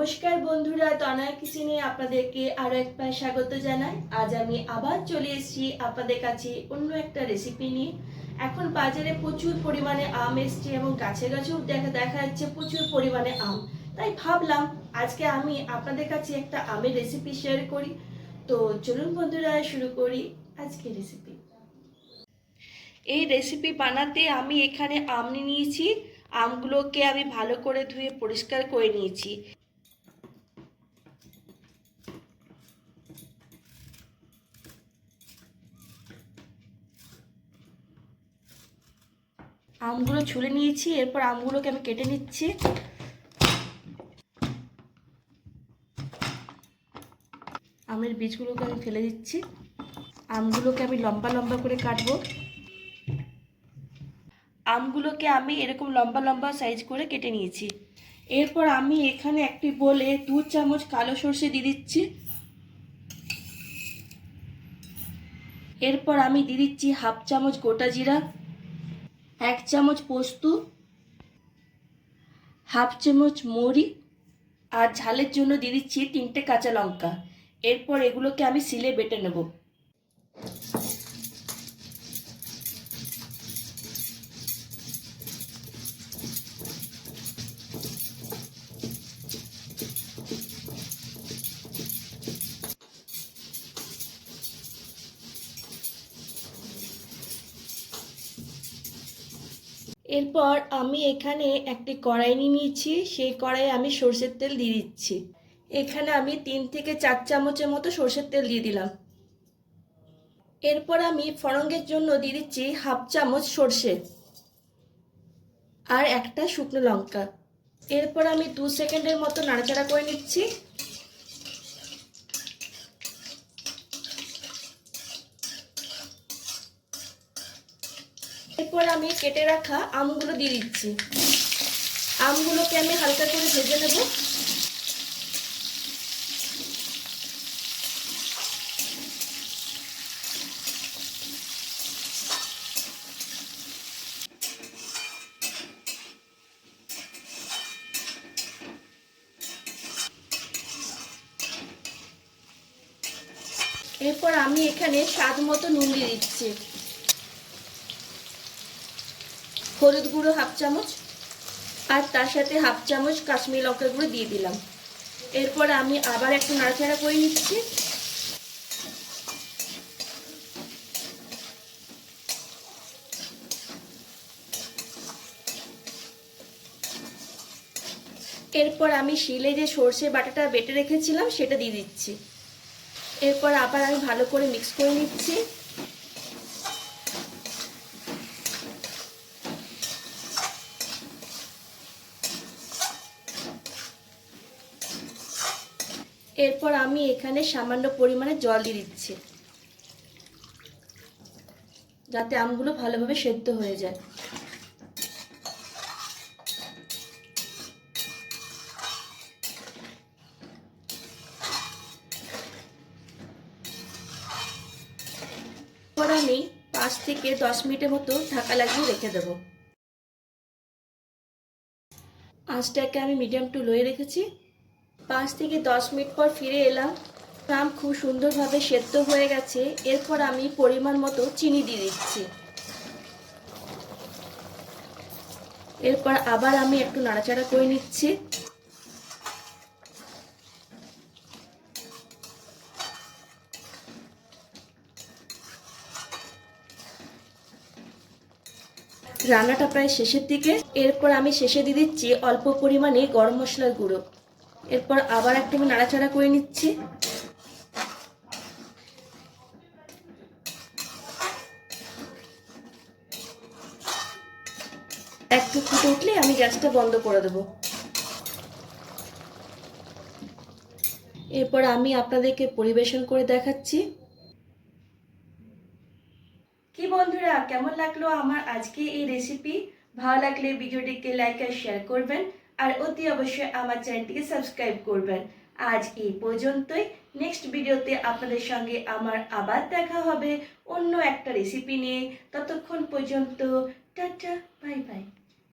নমস্কার বন্ধুরা, তনয়া কিচেনে আপনাদেরকে আরো একবার স্বাগত জানাই। আজ আমি আবার চলে এসেছি আপনাদের কাছে অন্য একটা রেসিপি নিয়ে। এখন বাজারে প্রচুর পরিমাণে আম এসছে এবং গাছে গাছেও দেখা যাচ্ছে প্রচুর পরিমাণে আম। তাই ভাবলাম আজকে আমি আপনাদের কাছে একটা আমের রেসিপি শেয়ার করি। তো চলুন বন্ধুরা, শুরু করি আজকে রেসিপি। এই রেসিপি বানাতে আমি এখানে আম নিয়েছি। আমগুলোকে আমি ভালো করে ধুয়ে পরিষ্কার করে নিয়েছি। আমগুলো ছুলে নিয়েছি, এরপর আমগুলোকে আমি কেটে নিচ্ছি। আমের বীজগুলোকে আমি ফেলে দিচ্ছি। আমগুলোকে আমি লম্বা লম্বা করে কাটবো। আমগুলোকে আমি এরকম লম্বা লম্বা সাইজ করে কেটে নিয়েছি। এরপর আমি এখানে একটি বোলে 2 চামচ কালো সর্ষে দিয়ে দিচ্ছি। এরপর আমি দিয়ে দিচ্ছি 1/2 চামচ গোটা জিরা, 1 চামচ পোস্ত, 1/2 চামচ মৌরি, আর ঝালের জন্য দিয়ে দিচ্ছি 3টে কাঁচা লঙ্কা। এরপর এগুলোকে আমি শিলে বেটে নেব। এরপর আমি এখানে একটি কড়াই নিয়েছি, সেই কড়াইয়ে আমি সরষের তেল দিয়ে দিচ্ছি। এখানে আমি 3 থেকে 4 চামচের মতো সরষের তেল দিয়ে দিলাম। এরপর আমি ফোড়নের জন্য দিয়ে দিচ্ছি 1/2 চামচ সরষে আর একটা শুকনো লঙ্কা। এরপর আমি 2 সেকেন্ডের মতো নাড়াচাড়া করে নিচ্ছি। এরপর আমি কেটে রাখা আমগুলো দিয়ে দিচ্ছি। আমগুলোকে আমি হালকা করে ভেজে নেব। এরপর আমি এখানে স্বাদ মতো নুন দিয়ে দিচ্ছি, হলুদ গুঁড়ো 1/2 চামচ, আর তার সাথে 1/2 চামচ কাশ্মীরি লঙ্কা গুঁড়ো দিয়ে দিলাম। এরপর আমি আবার একটু নাড়াচাড়া করে নিচ্ছি। এরপর আমি শিলে যে সর্ষে বাটাটা বেটে রেখেছিলাম সেটা দিয়ে দিচ্ছি। এরপর আবার আমি ভালো করে মিক্স করে নিচ্ছি। এরপর আমি এখানে সামান্য পরিমাণে জল দিয়ে দিচ্ছি, যাতে আমগুলো ভালোভাবে সেদ্ধ হয়ে যায়। এরপর আমি 5 থেকে 10 মিনিটের মতো ঢাকা লাগিয়ে রেখে দেবো। আঁচটাকে আমি মিডিয়াম টু লোয়ে রেখেছি। 5 থেকে 10 মিনিট পর ফিরে এলাম। আম খুব সুন্দরভাবে সেদ্ধ হয়ে গেছে। এরপর আমি পরিমাণ মতো চিনি দিয়ে দিচ্ছি। এরপর আবার আমি একটু নাড়াচাড়া করে নিচ্ছি। রান্নাটা প্রায় শেষের দিকে। এরপর আমি শেষে দিয়ে দিচ্ছি অল্প পরিমাণে গরম মশলার গুঁড়ো। এরপর আবার একটু নাড়াচাড়া করে নিচ্ছি। একটু ফুটে উঠলে আমি গ্যাসটা বন্ধ করে দেবো। এরপর আমি আপনাদেরকে পরিবেশন করে দেখাচ্ছি। কি বন্ধুরা, কেমন লাগলো আমার আজকে এই রেসিপি? ভালো লাগলে ভিডিওটিকে লাইক আর শেয়ার করবেন, আর অতি অবশ্যই আমার চ্যানেলটিকে সাবস্ক্রাইব করবেন। আজ এই পর্যন্তই। নেক্সট ভিডিওতে আপনাদের সঙ্গে আমার আবার দেখা হবে অন্য একটা রেসিপি নিয়ে। ততক্ষণ পর্যন্ত টাটা, বাই বাই।